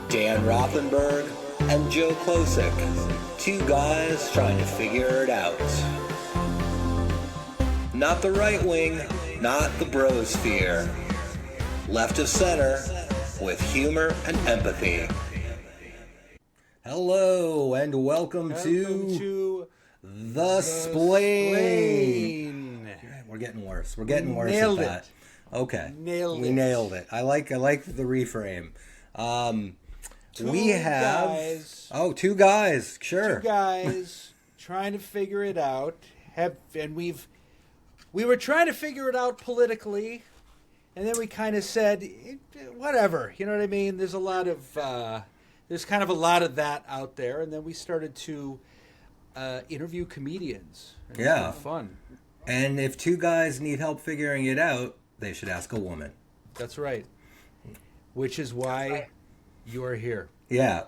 Dan Rothenberg and Joe Klosik, two guys trying to figure it out. Not the right wing, not the brosphere. Left of center, with humor and empathy. Hello and welcome to The Splain. We're getting worse. We're getting worse Nailed at that. it. Okay. We nailed it. I like the reframe. Two guys. Sure. Two guys trying to figure it out. We were trying to figure it out politically, and then we kind of said, whatever. You know what I mean? There's kind of a lot of that out there, and then we started to interview comedians. And Yeah. It's been fun. And if two guys need help figuring it out, they should ask a woman. That's right. Which is why you are here. Yeah.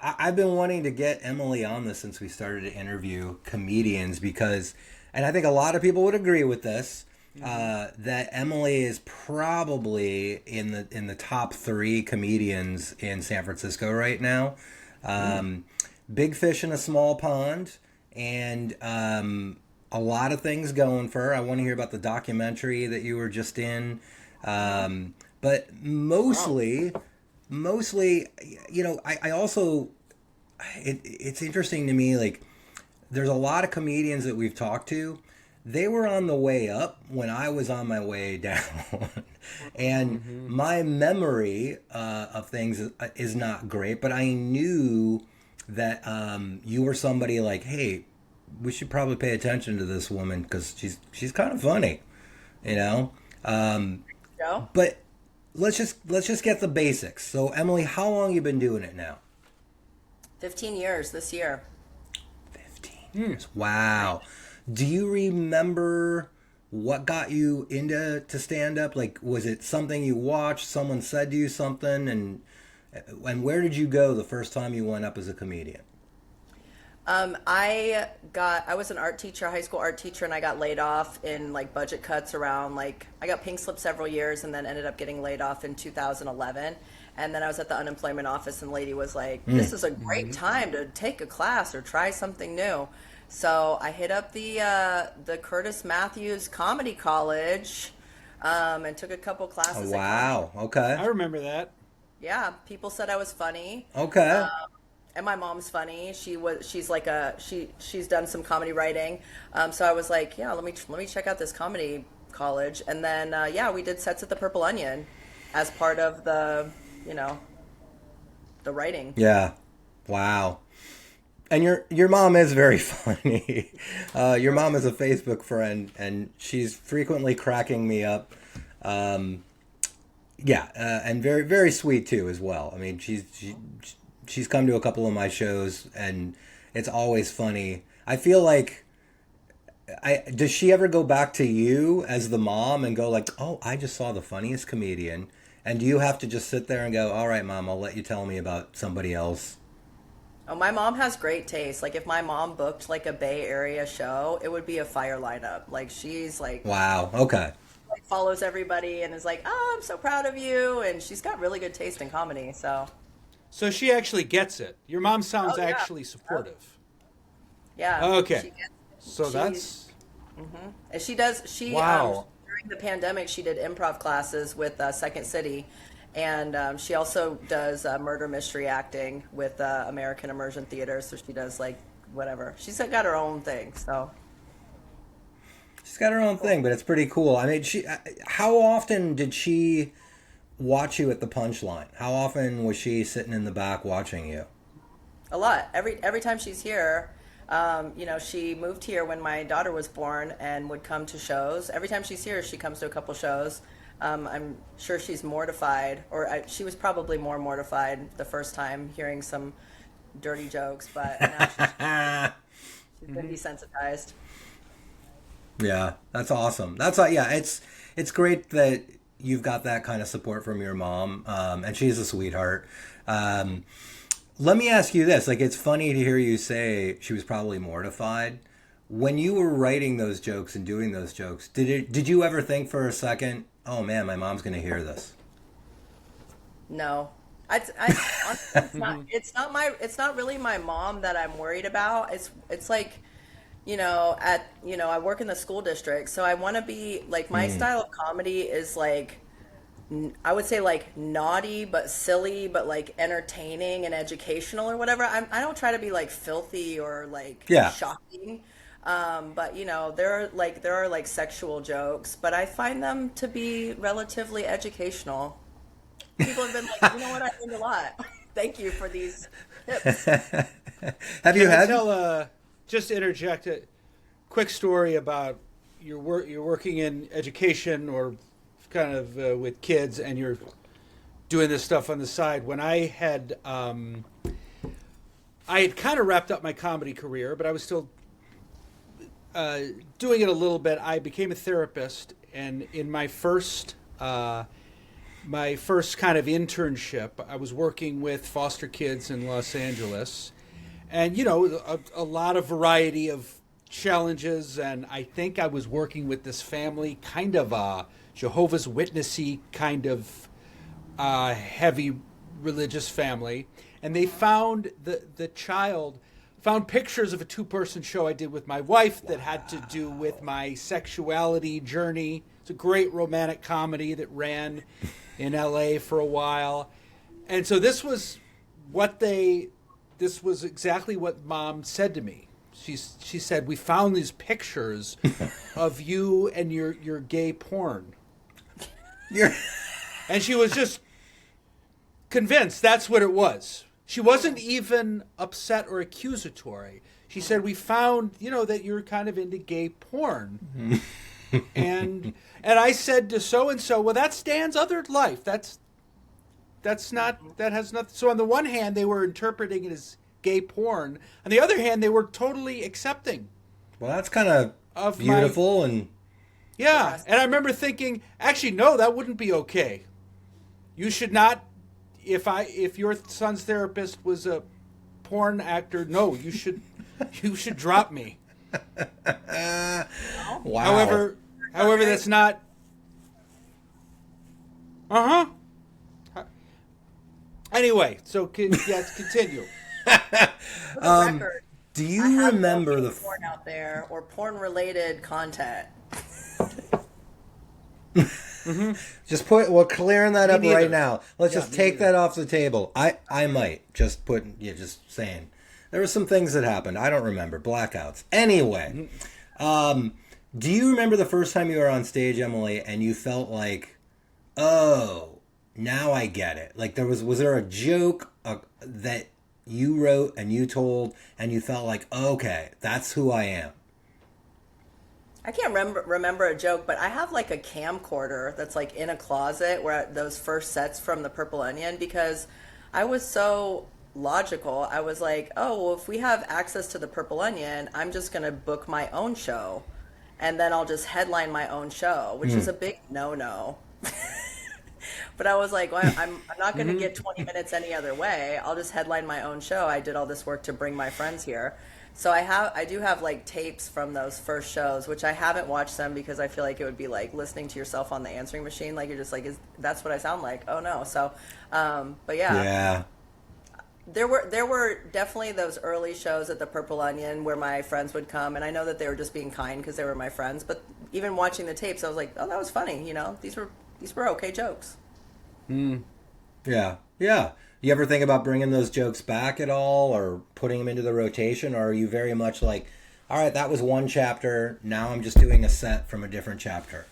I've been wanting to get Emily on this since we started to interview comedians because, and I think a lot of people would agree with this, that Emily is probably in the top 3 comedians in San Francisco right now. Big fish in a small pond, and a lot of things going for her. I want to hear about the documentary that you were just in. But mostly, you know, I also, it's interesting to me, like, there's a lot of comedians that we've talked to. They were on the way up when I was on my way down. And my memory of things is not great, but I knew that you were somebody like, hey, we should probably pay attention to this woman because she's kind of funny, you know? But let's just get the basics. So, Emily, how long you been doing it now? 15 years this year. 15 years. Wow. Do you remember what got you into stand-up? Like, was it something you watched, someone said to you something, and where did you go the first time you went up as a comedian? I was an art teacher, high school art teacher, and I got laid off in like budget cuts around I got pink slip several years and then ended up getting laid off in 2011. And then I was at the unemployment office and the lady was like, this is a great time to take a class or try something new. So I hit up the Curtis Matthews Comedy College and took a couple classes. Oh, wow. Okay. I remember that. Yeah. People said I was funny. Okay. And my mom's funny. She's done some comedy writing. So I was like, yeah, let me check out this comedy college. And then, we did sets at the Purple Onion as part of the writing. Yeah. Wow. And your mom is very funny. Your mom is a Facebook friend, and she's frequently cracking me up. And very, very sweet too as well. I mean, she's come to a couple of my shows, and it's always funny. I feel like, does she ever go back to you as the mom and go like, oh, I just saw the funniest comedian? And do you have to just sit there and go, all right, Mom, I'll let you tell me about somebody else? Oh, my mom has great taste. Like, if my mom booked like a Bay Area show, it would be a fire lineup. Like, she's like, wow, okay, like, follows everybody and is like, oh, I'm so proud of you. And she's got really good taste in comedy, so. So she actually gets it. Your mom sounds actually supportive. Yeah. Okay. That's. And she does. Wow. During the pandemic, she did improv classes with Second City, and she also does murder mystery acting with American Immersion Theater. So she does like whatever. She's got her own thing. So. She's got her own thing, but it's pretty cool. I mean, how often did she watch you at the Punchline? How often was she sitting in the back watching you? A lot. Every time she's here, she moved here when my daughter was born and would come to shows. Every time she's here, she comes to a couple shows. I'm sure she's mortified, she was probably more mortified the first time hearing some dirty jokes, but now she's been desensitized. Yeah, that's awesome. It's great that you've got that kind of support from your mom, and she's a sweetheart. Let me ask you this. Like, it's funny to hear you say she was probably mortified. When you were writing those jokes and doing those jokes, did you ever think for a second, oh man, my mom's going to hear this? No. Honestly, it's not really my mom that I'm worried about. It's like, I work in the school district, so I want to be like my style of comedy is like I would say like naughty but silly but like entertaining and educational or whatever. I don't try to be like filthy or like Yeah. shocking. But there are like sexual jokes, but I find them to be relatively educational. People have been like, you know what, I learned a lot. Thank you for these tips. Have you Can I had? tell just interject a quick story about you're working in education or kind of with kids and you're doing this stuff on the side. When I had kind of wrapped up my comedy career, but I was still doing it a little bit. I became a therapist, and in my first kind of internship, I was working with foster kids in Los Angeles, and a lot of variety of challenges. And I think I was working with this family, kind of a Jehovah's Witnessy kind of heavy religious family, and they found the child found pictures of a two-person show I did with my wife that had to do with my sexuality journey. It's a great romantic comedy that ran in LA for a while. And so this was exactly what Mom said to me. She said, "We found these pictures of you and your gay porn." And she was just convinced that's what it was. She wasn't even upset or accusatory. She said, "We found, that you're kind of into gay porn." and I said to so and so, "Well, that's Dan's other life. That has nothing." So on the one hand, they were interpreting it as gay porn. On the other hand, they were totally accepting. Well, that's kind of beautiful and yeah. And I remember thinking, actually, no, that wouldn't be okay. You should not. If your son's therapist was a porn actor, no, you should drop me. wow. However, that's not. Anyway, so yes, continue. For the record, Do I you have remember no the? porn out there or porn related content. Just clearing that up neither. right now. Let's Yeah, just me take neither. that off the table. I might just saying. There were some things that happened. I don't remember blackouts. Anyway, do you remember the first time you were on stage, Emily, and you felt like, oh, now I get it? Like was there a joke that you wrote and you told, and you felt like, okay, that's who I am? I can't remember a joke, but I have like a camcorder that's like in a closet where those first sets from the Purple Onion, because I was so logical. I was like, oh, well, if we have access to the Purple Onion, I'm just going to book my own show and then I'll just headline my own show, which is a big no-no. But I was like, well, I'm not going to get 20 minutes any other way. I'll just headline my own show. I did all this work to bring my friends here. So I do have like tapes from those first shows, which I haven't watched them because I feel like it would be like listening to yourself on the answering machine. Like you're just like, that's what I sound like? Oh no. So, but yeah. Yeah. There were definitely those early shows at the Purple Onion where my friends would come, and I know that they were just being kind because they were my friends. But even watching the tapes, I was like, oh, that was funny. These were okay jokes. Yeah. Yeah. You ever think about bringing those jokes back at all, or putting them into the rotation, or are you very much like, all right, that was one chapter, now I'm just doing a set from a different chapter?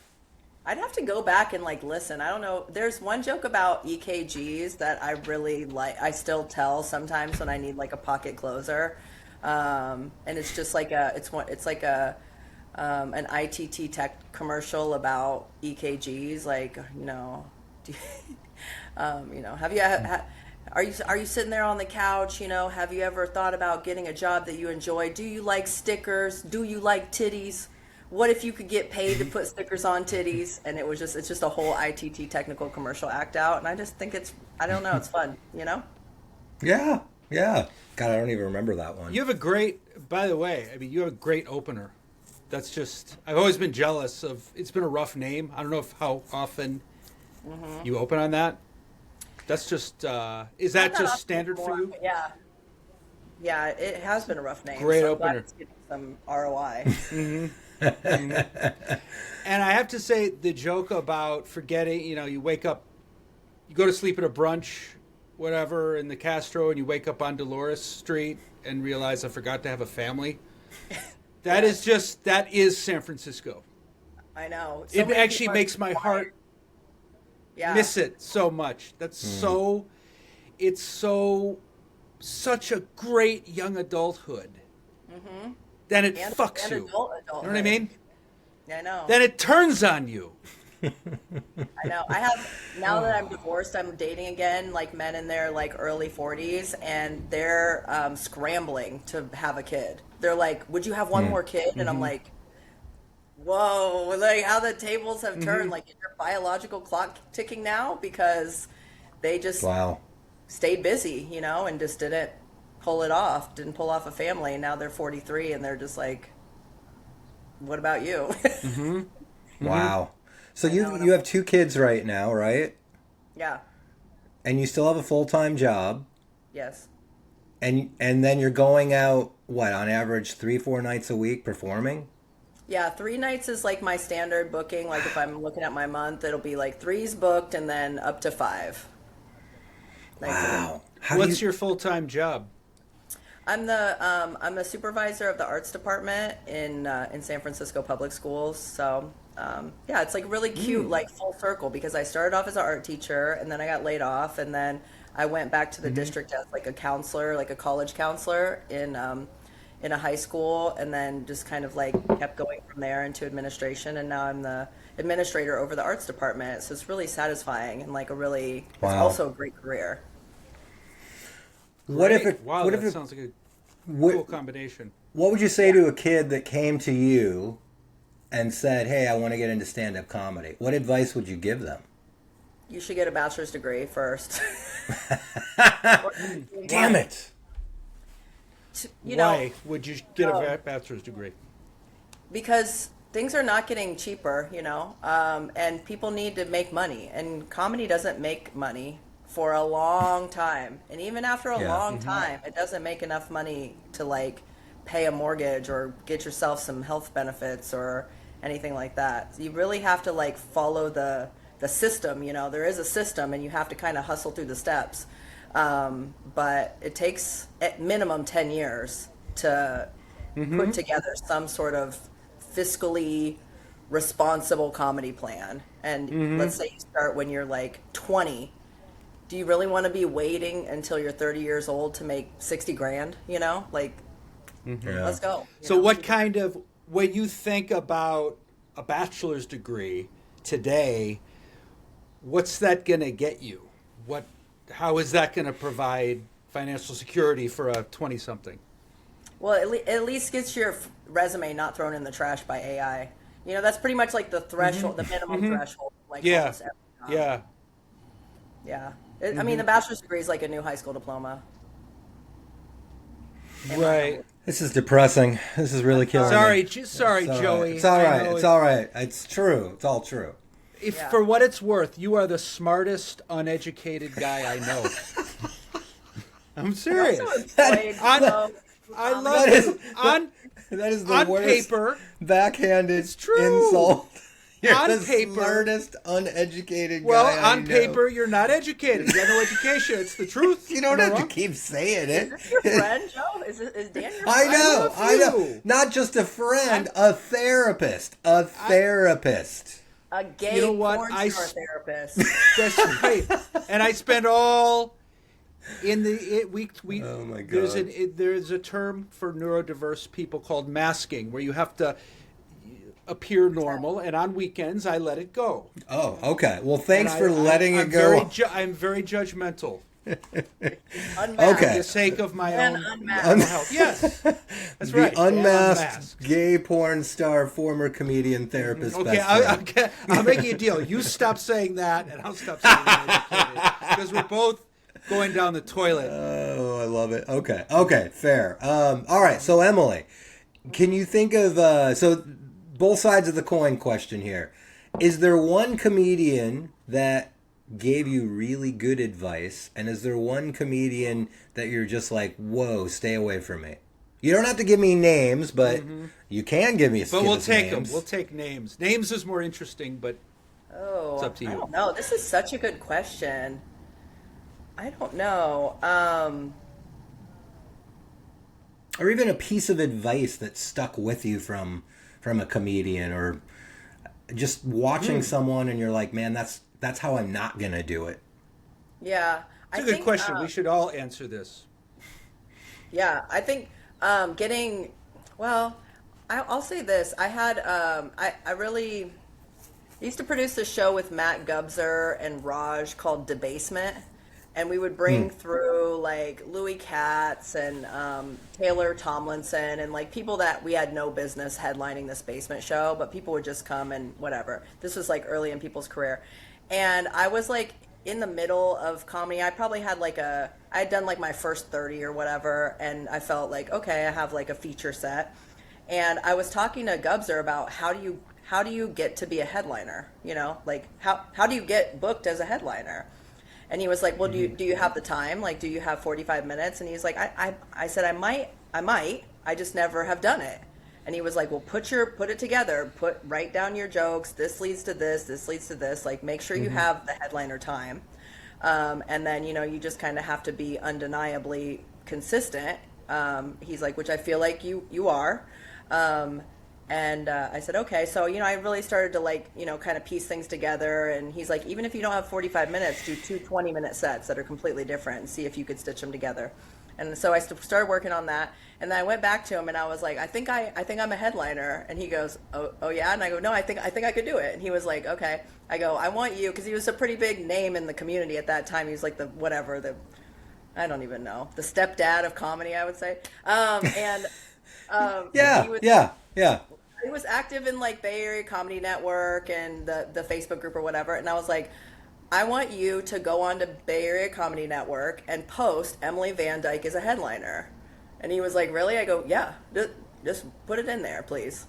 I'd have to go back and like listen. I don't know. There's one joke about EKGs that I really like. I still tell sometimes when I need like a pocket closer, and it's just like it's like an ITT tech commercial about EKGs. Like have you? Are you sitting there on the couch? Have you ever thought about getting a job that you enjoy? Do you like stickers? Do you like titties? What if you could get paid to put stickers on titties? And it's just a whole ITT technical commercial act out. And I just think I don't know, it's fun, Yeah. Yeah. God, I don't even remember that one. You have by the way, you have a great opener. That's just, I've always been jealous of, it's been a rough name. I don't know how often you open on that. That's just is Not that just often standard for anymore, you? but yeah. Yeah, it has been a rough name. Great so I'm glad opener. it's getting some ROI. And I have to say the joke about forgetting, you wake up, you go to sleep at a brunch, whatever, in the Castro, and you wake up on Dolores Street and realize I forgot to have a family. That is San Francisco. I know. So It many actually people are makes my heart yeah. miss it so much. It's such a great young adulthood. Mm-hmm. Then it fucks you. Adulthood. You know what I mean? Yeah, I know. Then it turns on you. I know. Now that I'm divorced, I'm dating again, like men in their like early 40s, and they're scrambling to have a kid. They're like, "Would you have one more kid?" And I'm like, "Whoa!" Like how the tables have turned. Like, is your biological clock ticking now? Because they just stayed busy, and just didn't pull off a family. And now they're 43, and they're just like, "What about you?" Wow. So you have 2 kids right now, right? Yeah. And you still have a full-time job. Yes. And then you're going out, what, on average 3-4 nights a week performing? Yeah, 3 nights is like my standard booking. Like if I'm looking at my month, it'll be like 3's booked and then up to 5. Wow. What's your full-time job? I'm the supervisor of the arts department in San Francisco Public Schools. So yeah, it's like really cute, like full circle, because I started off as an art teacher and then I got laid off, and then I went back to the district as like a counselor, like a college counselor in a high school, and then just kind of like kept going from there into administration, and now I'm the administrator over the arts department. So it's really satisfying and like it's also a great career. What if that sounds like a cool combination. What would you say to a kid that came to you and said, "Hey, I want to get into stand-up comedy"? What advice would you give them? You should get a bachelor's degree first. Damn it! Why would you get a bachelor's degree? Because things are not getting cheaper, and people need to make money, and comedy doesn't make money for a long time. And even after a long time, it doesn't make enough money to like pay a mortgage or get yourself some health benefits or anything like that. You really have to like follow the system. There is a system, and you have to kind of hustle through the steps. But it takes at minimum 10 years to put together some sort of fiscally responsible comedy plan. And let's say you start when you're like 20. Do you really want to be waiting until you're 30 years old to make 60 grand? Let's go. So when you think about a bachelor's degree today, what's that going to get you? How is that going to provide financial security for a 20-something? Well, at least gets your resume not thrown in the trash by AI. That's pretty much like the threshold, the minimum threshold. Like almost every job. Yeah. I mean, the bachelor's degree is like a new high school diploma. Right. This is depressing. This is really killing me. Sorry, Joey. It's all right. It's all right. It's true. It's all true. For what it's worth, you are the smartest, uneducated guy I know. I'm serious. I love it. That is the on worst paper, backhanded insult. You're the smartest, uneducated guy on paper, you're not educated. You got no education. It's the truth. You don't have to keep saying it. Is this your friend, Joe? Is Dan your friend? I know. Not just a friend, a therapist. A therapist. A gay porn star therapist. That's right. And I spend all in we. Oh my God. There's a term for neurodiverse people called masking, where you have to appear normal, and on weekends I let it go. Oh, okay. Well, thanks for letting it go. I'm very judgmental. Okay. For the sake of my own mental health. Yes, that's right. The unmasked gay porn star, former comedian, therapist. Okay, I'll make you a deal. You stop saying that, and I'll stop saying that, because we're both going down the toilet. Oh, I love it. Okay, fair. All right, so Emily, can you think of so both sides of the coin question here? Is there one comedian that gave you really good advice? And is there one comedian that you're just like, whoa, stay away from me? You don't have to give me names, but you can give me. But we'll take names. them. We'll take names. Names is more interesting, but it's up to you. I don't know. This is such a good question. I don't know. Or even a piece of advice that stuck with you from a comedian, or just watching someone and you're like, man, that's how I'm not gonna do it. Yeah, It's a good question. We should all answer this. Yeah, I think getting, well, I'll say this. I had, I really used to produce a show with Matt Gubser and Raj called Debasement. And we would bring through like Louis Katz and Taylor Tomlinson and like people that we had no business headlining this basement show, but people would just come and whatever. This was like early in people's career. And I was like in the middle of comedy. I probably had like I had done like my first 30 or whatever. And I felt like, okay, I have like a feature set. And I was talking to Gubser about how do you get to be a headliner? You know, like how do you get booked as a headliner? And he was like, well, do you have the time? Like, do you have 45 minutes? And he's like, I said, I might, I just never have done it. And he was like, well, put it together, write down your jokes. This leads to this leads to this. Like, make sure you have the headliner time. And then, you know, you just kind of have to be undeniably consistent. He's like, which I feel like you are. And I said, okay. So, you know, I really started to like, you know, kind of piece things together. And he's like, even if you don't have 45 minutes, do 2 20-minute sets that are completely different and see if you could stitch them together. And so I started working on that. And then I went back to him and I was like, I think I'm a headliner. And he goes, oh yeah. And I go, no, I think I could do it. And he was like, okay. I go, I want you, because he was a pretty big name in the community at that time. He was like I don't even know, the stepdad of comedy, I would say. Yeah. He was active in like Bay Area Comedy Network and the Facebook group or whatever. And I was like, I want you to go on to Bay Area Comedy Network and post Emily Van Dyke as a headliner. And he was like, really? I go, yeah, just put it in there, please.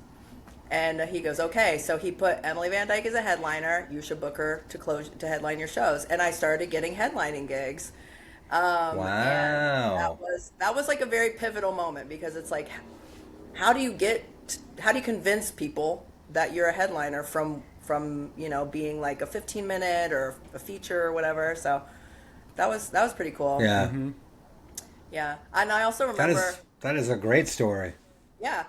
And he goes, okay. So he put Emily Van Dyke as a headliner. You should book her to headline your shows. And I started getting headlining gigs. Wow. And that was like a very pivotal moment, because it's like, how do you convince people that you're a headliner from you know, being like a 15-minute or a feature or whatever. So that was pretty cool. Yeah. Mm-hmm. Yeah. And I also remember that is a great story. Yeah.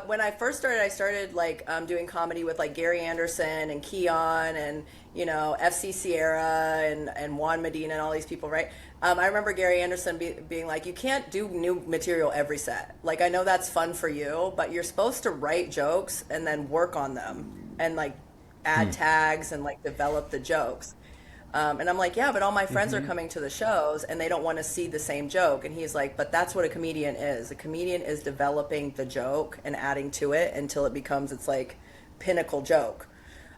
When I first started, I started like doing comedy with like Gary Anderson and Keon and, you know, FC Sierra and Juan Medina and all these people, right? I remember Gary Anderson being like, you can't do new material every set. Like, I know that's fun for you, but you're supposed to write jokes and then work on them and like add tags and like develop the jokes. And I'm like, yeah, but all my friends are coming to the shows and they don't want to see the same joke. And he's like, but that's what a comedian is. A comedian is developing the joke and adding to it until it becomes its like pinnacle joke.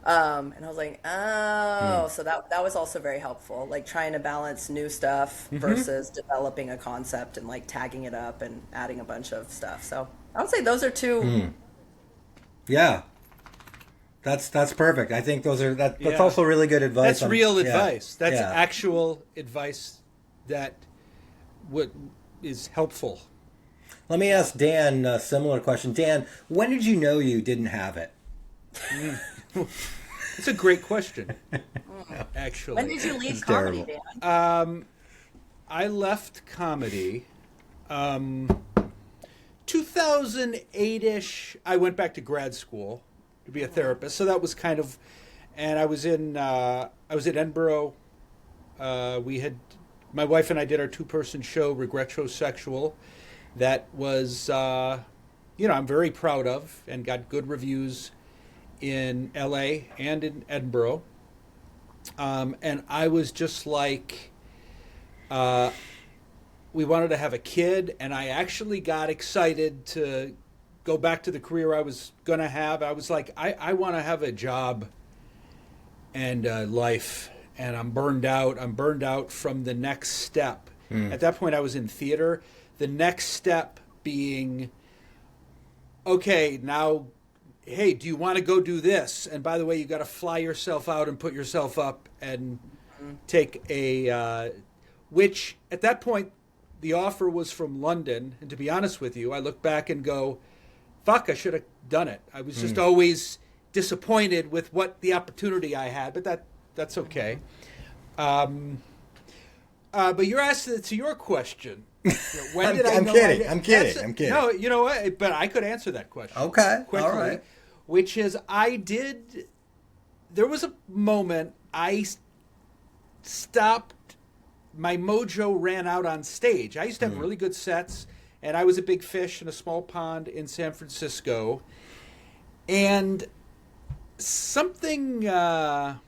And I was like, oh, so that was also very helpful. Like trying to balance new stuff versus developing a concept and like tagging it up and adding a bunch of stuff. So I would say those are two. Yeah. That's perfect. I think that's also really good advice. That's real advice. That's actual advice that is helpful. Let me ask Dan a similar question. Dan, when did you know you didn't have it? It's a great question, actually. When did you leave comedy, terrible. Dan? I left comedy 2008-ish. I went back to grad school to be a therapist, so that was kind of, and I was in Edinburgh. My wife and I did our 2-person show, Regretrosexual, that was I'm very proud of and got good reviews in LA and in Edinburgh. And I was just like, we wanted to have a kid, and I actually got excited to go back to the career I was going to have. I was like, I want to have a job and life, and I'm burned out. I'm burned out from the next step. At that point, I was in theater. The next step being, okay, now, hey, do you want to go do this? And by the way, you got to fly yourself out and put yourself up and take a, which at that point, the offer was from London. And to be honest with you, I look back and go, fuck, I should have done it. I was just always disappointed with what the opportunity I had, but that's okay. But you're asking to your question. When did I know? I'm kidding. No, you know what? But I could answer that question. Okay, quickly, all right. Which is, there was a moment I stopped. My mojo ran out on stage. I used to have really good sets, and I was a big fish in a small pond in San Francisco. And something, around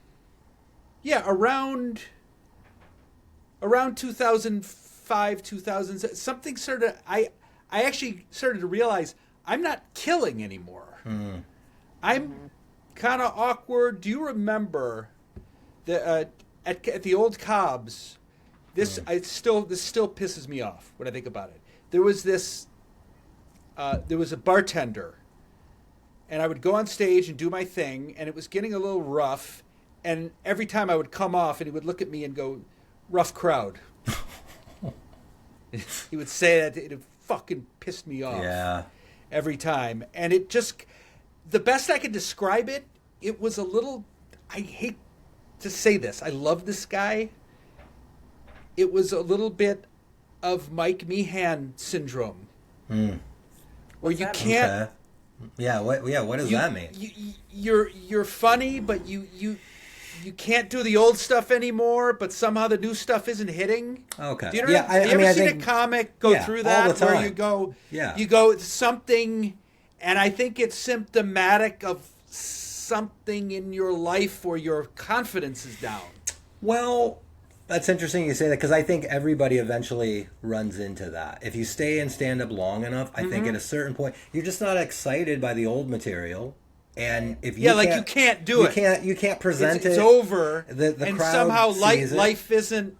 2005, 2000, something started. I actually started to realize I'm not killing anymore. I'm kind of awkward. Do you remember at the old Cobb's? This still pisses me off when I think about it. There was a bartender, and I would go on stage and do my thing, and it was getting a little rough. And every time I would come off, and he would look at me and go, "Rough crowd." He would say that. It fucking pissed me off. Yeah. Every time, and it just, the best I could describe it, it was a little. I hate to say this. I love this guy. It was a little bit of Mike Meehan syndrome, where you can't. Okay. Yeah. What does that mean? You're funny, but you can't do the old stuff anymore. But somehow the new stuff isn't hitting. Okay. Do you know? Yeah. Have you ever seen think, a comic go through that all the time. where you go? Yeah. You go something, and I think it's symptomatic of something in your life where your confidence is down. Well, that's interesting you say that, because I think everybody eventually runs into that. If you stay in stand-up long enough, I think at a certain point, you're just not excited by the old material. And if you you can't do it. You can't present it. It's over. The and crowd somehow sees it. life isn't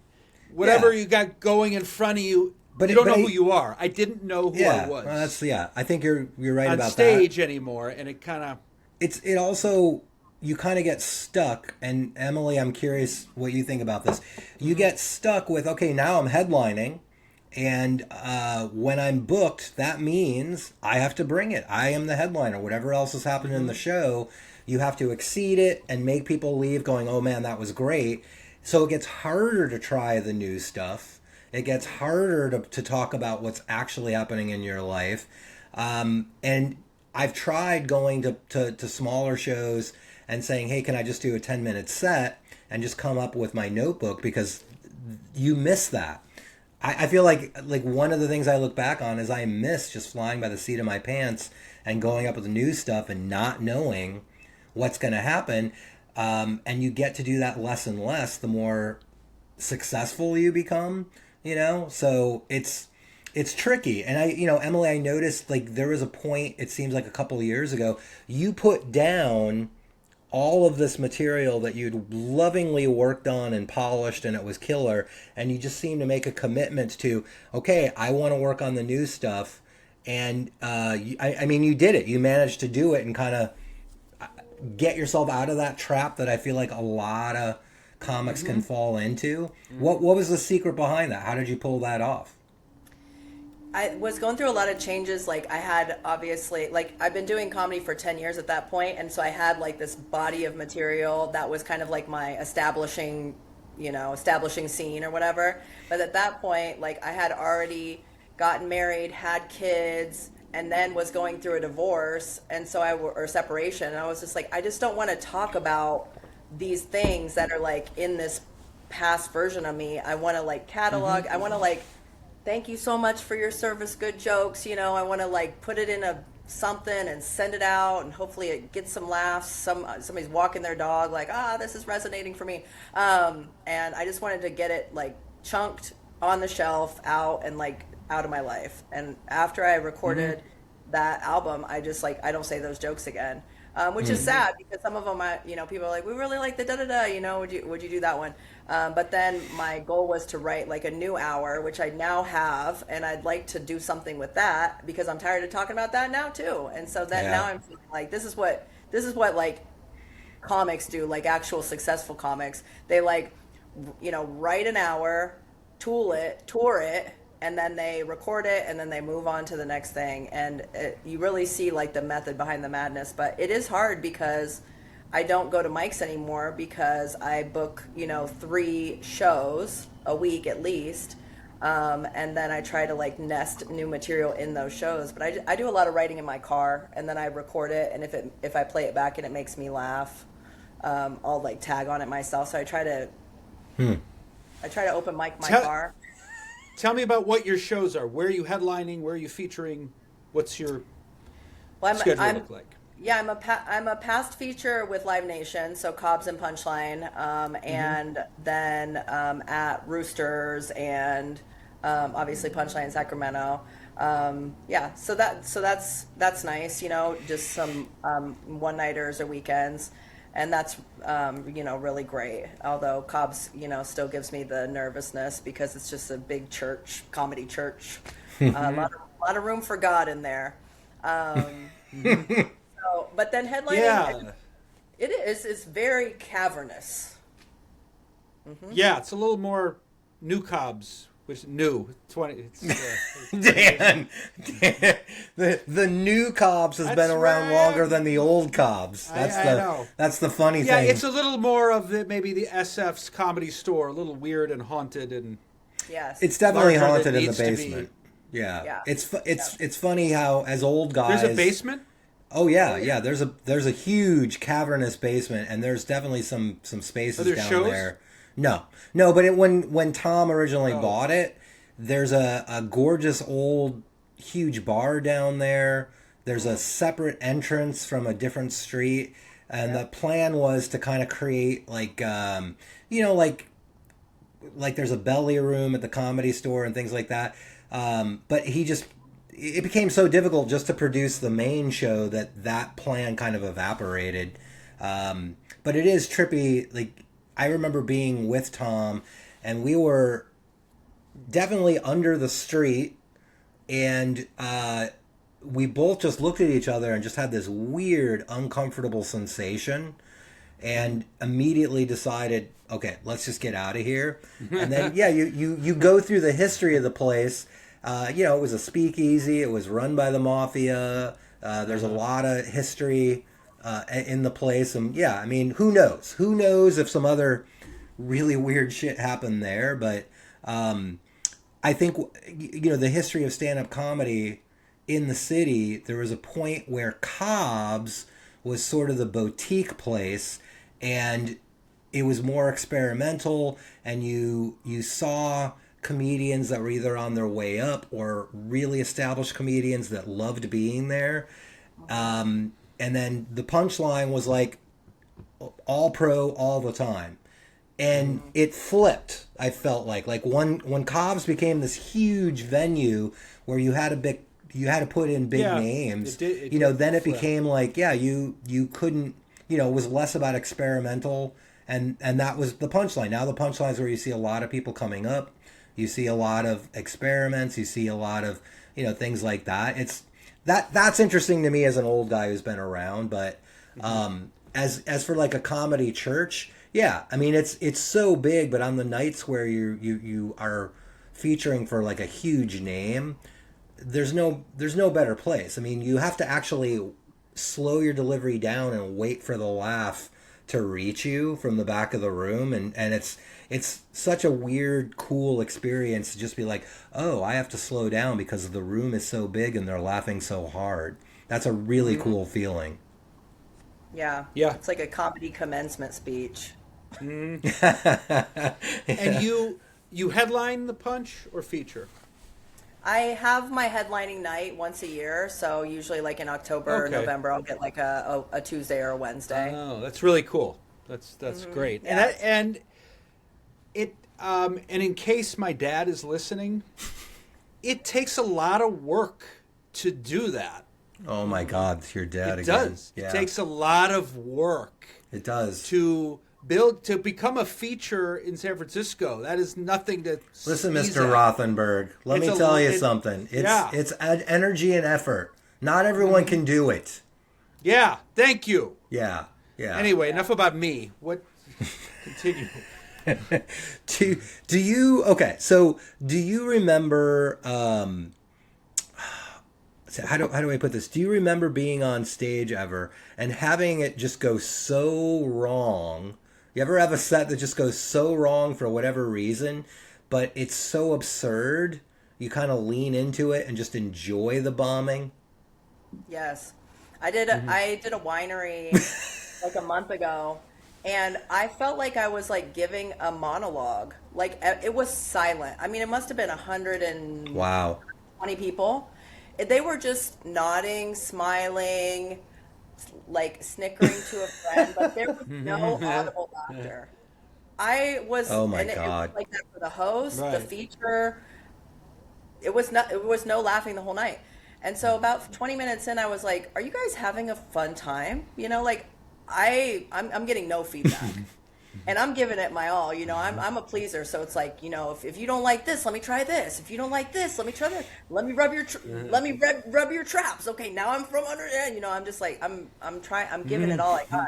whatever you got going in front of you. But you don't know who you are. I didn't know who I was. Well, I think you're right on about stage that. anymore, and it kind of. It also, you kind of get stuck, and Emily, I'm curious what you think about this. You get stuck with, okay, now I'm headlining, and when I'm booked, that means I have to bring it. I am the headliner. Whatever else has happened in the show, you have to exceed it and make people leave going, oh man, that was great. So it gets harder to try the new stuff. It gets harder to talk about what's actually happening in your life. And I've tried going to smaller shows and saying, hey, can I just do a 10-minute set and just come up with my notebook, because you miss that. I feel like one of the things I look back on is I miss just flying by the seat of my pants and going up with the new stuff and not knowing what's going to happen. And you get to do that less and less the more successful you become, so it's tricky. And Emily, I noticed there was a point, it seems like a couple of years ago, you put down all of this material that you'd lovingly worked on and polished, and it was killer, and you just seemed to make a commitment to, okay, I want to work on the new stuff. And you did it. You managed to do it and kind of get yourself out of that trap that I feel like a lot of comics can fall into. What was the secret behind that? How did you pull that off? I was going through a lot of changes. I had obviously, I've been doing comedy for 10 years at that point. And so I had this body of material that was kind of my establishing scene or whatever. But at that point, I had already gotten married, had kids, and then was going through a divorce. And so or separation. And I was just I just don't want to talk about these things that are in this past version of me. I want to catalog. I want to thank you so much for your service, good jokes. I want to put it in a something and send it out, and hopefully it gets some laughs. Somebody's walking their dog this is resonating for me. And I just wanted to get it chunked on the shelf out and out of my life. And after I recorded that album, I just I don't say those jokes again. Which is sad, because some of them, people are we really like the da-da-da, would you do that one? But then my goal was to write a new hour, which I now have, and I'd like to do something with that, because I'm tired of talking about that now too. And so then now I'm feeling this is what comics do, actual successful comics. They write an hour, tour it, and then they record it, and then they move on to the next thing. And you really see like the method behind the madness. But it is hard because I don't go to mics anymore because I book 3 shows a week at least. And then I try to like nest new material in those shows. But I do a lot of writing in my car, and then I record it. And if I play it back and it makes me laugh, I'll like tag on it myself. So I try to open mic my car. Tell me about what your shows are. Where are you headlining? Where are you featuring? What's your schedule look like? Yeah, I'm a past feature with Live Nation, so Cobb's and Punchline, and then at Roosters and obviously Punchline in Sacramento. Yeah, so that's nice, just some one-nighters or weekends, and that's really great. Although Cobb's still gives me the nervousness because it's just a big church, comedy church, a lot of room for God in there. But then headlining, it's very cavernous. Mm-hmm. Yeah, it's a little more new Cobb's, which new 20. Dan, the new Cobb's has been around longer than the old Cobb's. I know. That's the funny thing. Yeah, it's a little more of maybe the SF's Comedy Store, a little weird and haunted, and yes, it's definitely haunted in the basement. Yeah. It's funny how as old guys there's a basement. Oh yeah. There's a huge cavernous basement, and there's definitely some spaces down shows? there. No, but when Tom originally bought it, there's a gorgeous old huge bar down there. There's a separate entrance from a different street, and the plan was to kind of create like like there's a belly room at the Comedy Store and things like that. But it became so difficult just to produce the main show that plan kind of evaporated. But it is trippy. Like, I remember being with Tom, and we were definitely under the street, and we both just looked at each other and just had this weird, uncomfortable sensation, and immediately decided, okay, let's just get out of here. And then, you go through the history of the place. It was a speakeasy. It was run by the mafia. There's a lot of history in the place. And I mean, who knows? Who knows if some other really weird shit happened there? But I think, the history of stand-up comedy in the city, there was a point where Cobb's was sort of the boutique place, and it was more experimental, and you saw comedians that were either on their way up or really established comedians that loved being there. And then the Punchline was like all pro all the time. And it flipped, I felt like when Cobb's became this huge venue where you had to put in big names, then it became like, you couldn't, it was less about experimental, and that was the Punchline. Now the Punchline's where you see a lot of people coming up. You see a lot of experiments. You see a lot of, things like that. That's interesting to me as an old guy who's been around. But as for like a comedy church, I mean it's so big. But on the nights where you are featuring for like a huge name, there's no better place. I mean, you have to actually slow your delivery down and wait for the laugh to reach you from the back of the room, and it's such a weird, cool experience to just be like, oh, I have to slow down because the room is so big and they're laughing so hard. That's a really cool feeling. Yeah. It's like a comedy commencement speech. And you headline the Punch or feature? I have my headlining night once a year, so usually like in October or November, I'll get like a Tuesday or a Wednesday. Oh, that's really cool. That's great. Yeah. And in case my dad is listening, it takes a lot of work to do that. Oh my God, it's your dad it again. Does. Yeah. It takes a lot of work. It does. To become a feature in San Francisco. That is nothing to listen, Mr. Rothenberg. Let me tell you something. It's energy and effort. Not everyone can do it. Yeah. Thank you. Yeah. Anyway, enough about me. What? Continue. do you okay? So do you remember? So how do I put this? Do you remember being on stage ever and having it just go so wrong? You ever have a set that just goes so wrong for whatever reason, but it's so absurd, you kind of lean into it and just enjoy the bombing? Yes. I did a winery like a month ago, and I felt like I was like giving a monologue. Like it was silent. I mean, it must have been 120 Wow. people. They were just nodding, smiling, like snickering to a friend, but there was no audible laughter. I was, Oh my and it was God. like that for the host, the Right. feature. It was no laughing the whole night. And so about 20 minutes in, I was like, "Are you guys having a fun time?" Like I'm getting no feedback, and I'm giving it my all. I'm a pleaser, so it's like, if you don't like this, let me try this. If you don't like this, let me try this. Let me rub your traps. Okay, now I'm from under. I'm just like I'm giving it all I got,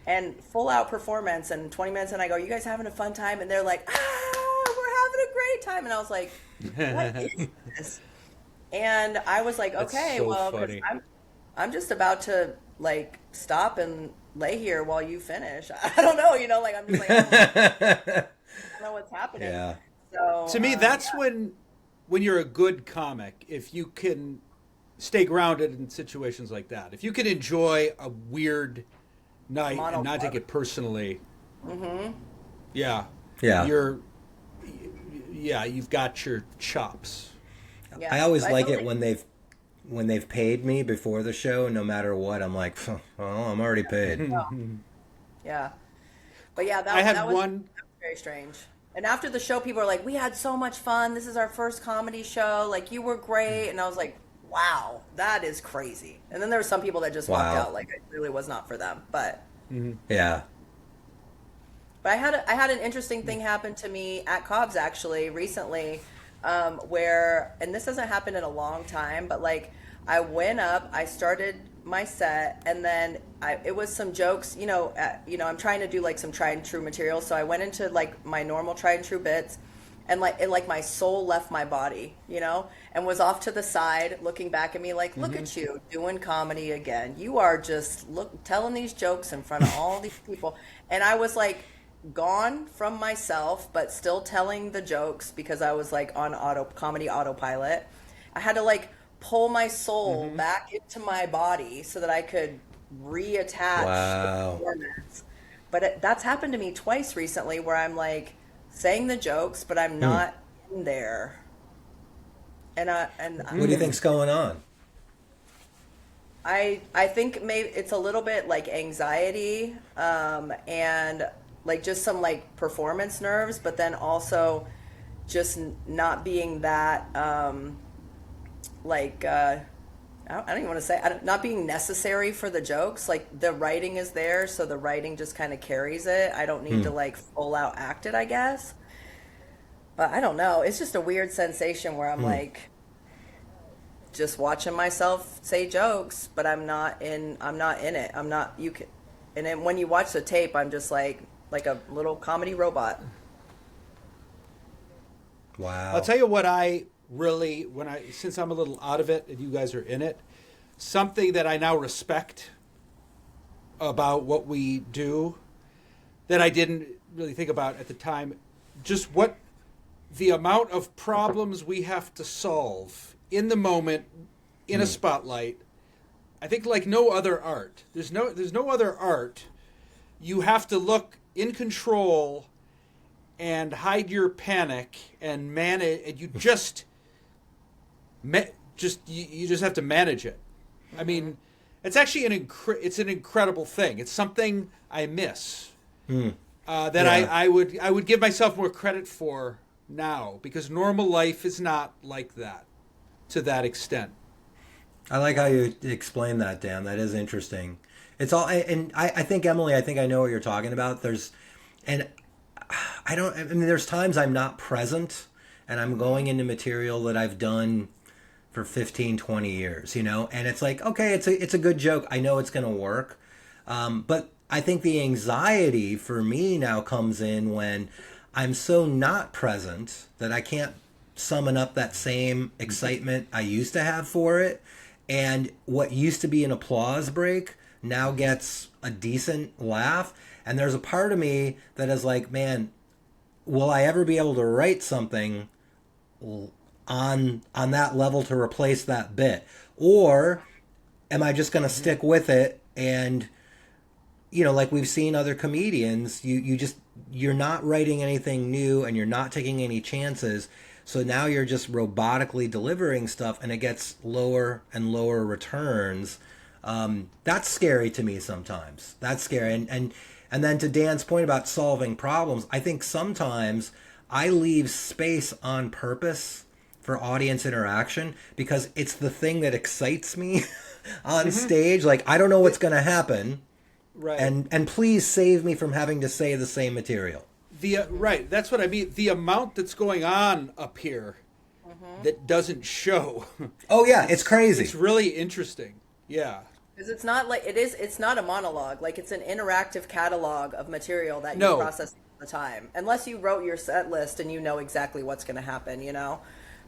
and full out performance. And 20 minutes in, I go, "You guys having a fun time?" And they're like, we're having a great time." And I was like, "What is this?" And I was like, That's "Okay, so well, 'cause funny. I'm just about to like stop and lay here while you finish." I don't know, like I'm just like, I don't know what's happening. Yeah. So To me, that's yeah, when you're a good comic. If you can stay grounded in situations like that, if you can enjoy a weird night and not take monologue. it personally, yeah, Yeah. you're, yeah, you've got your chops. Yeah, I always but I like feel it like when they've paid me before the show, no matter what. I'm like, well, I'm already paid. yeah, but yeah, I that had was one. very strange. And after the show, people are like, "We had so much fun. This is our first comedy show. Like, you were great." And I was like, "Wow, that is crazy." And then there were some people that just walked Wow. out like it really was not for them. Yeah. But I had an interesting thing happen to me at Cobb's actually recently, where, and this hasn't happened in a long time, but like I went up, I started my set, and then it was some jokes. I'm trying to do like some tried and true material, so I went into like my normal tried and true bits, and like my soul left my body, and was off to the side, looking back at me like, "Look at you doing comedy again. You are just telling these jokes in front of all these people," and I was like gone from myself, but still telling the jokes because I was like on comedy autopilot. I had to like pull my soul back into my body so that I could reattach the Wow. performance. But that's happened to me twice recently where I'm like saying the jokes, but I'm Hmm. not in there. And What do you think's going on? I think maybe it's a little bit like anxiety, and like just some like performance nerves, but then also just not being that like I don't even want to say not being necessary for the jokes. Like the writing is there, so the writing just kind of carries it. I don't need to Hmm. like full out act it, I guess. But I don't know. It's just a weird sensation where I'm Hmm. like just watching myself say jokes, but I'm not in it. I'm not you can and then when you watch the tape, I'm just like a little comedy robot. I'll Wow. tell you what I really, since I'm a little out of it and you guys are in it, something that I now respect about what we do that I didn't really think about at the time, just what the amount of problems we have to solve in the moment in a spotlight. I think like no other art. There's no other art. You have to look in control and hide your panic and manage, and you you just have to manage it. I mean, it's actually it's an incredible thing. It's something I miss, that Yeah. I would give myself more credit for now, because normal life is not like that to that extent. I like how you explain that, Dan. That is interesting. It's all, and I think Emily, I think I know what you're talking about. And I mean, there's times I'm not present and I'm going into material that I've done for 15, 20 years, and it's like, okay, it's a good joke. I know it's going to work. But I think the anxiety for me now comes in when I'm so not present that I can't summon up that same excitement I used to have for it. And what used to be an applause break now gets a decent laugh. And there's a part of me that is like, man, will I ever be able to write something on that level to replace that bit? Or am I just going to stick with it? And like we've seen other comedians, you're not writing anything new and you're not taking any chances. So now you're just robotically delivering stuff and it gets lower and lower returns. That's scary to me sometimes. That's scary. And then to Dan's point about solving problems, I think sometimes I leave space on purpose for audience interaction because it's the thing that excites me on stage. Like, I don't know what's going to happen. Right. And please save me from having to say the same material. Right. That's what I mean. The amount that's going on up here that doesn't show. Oh, yeah. It's crazy. It's really interesting. Yeah. Because it's not like it's not a monologue. Like, it's an interactive catalog of material that you No. process all the time. Unless you wrote your set list and you know exactly what's going to happen,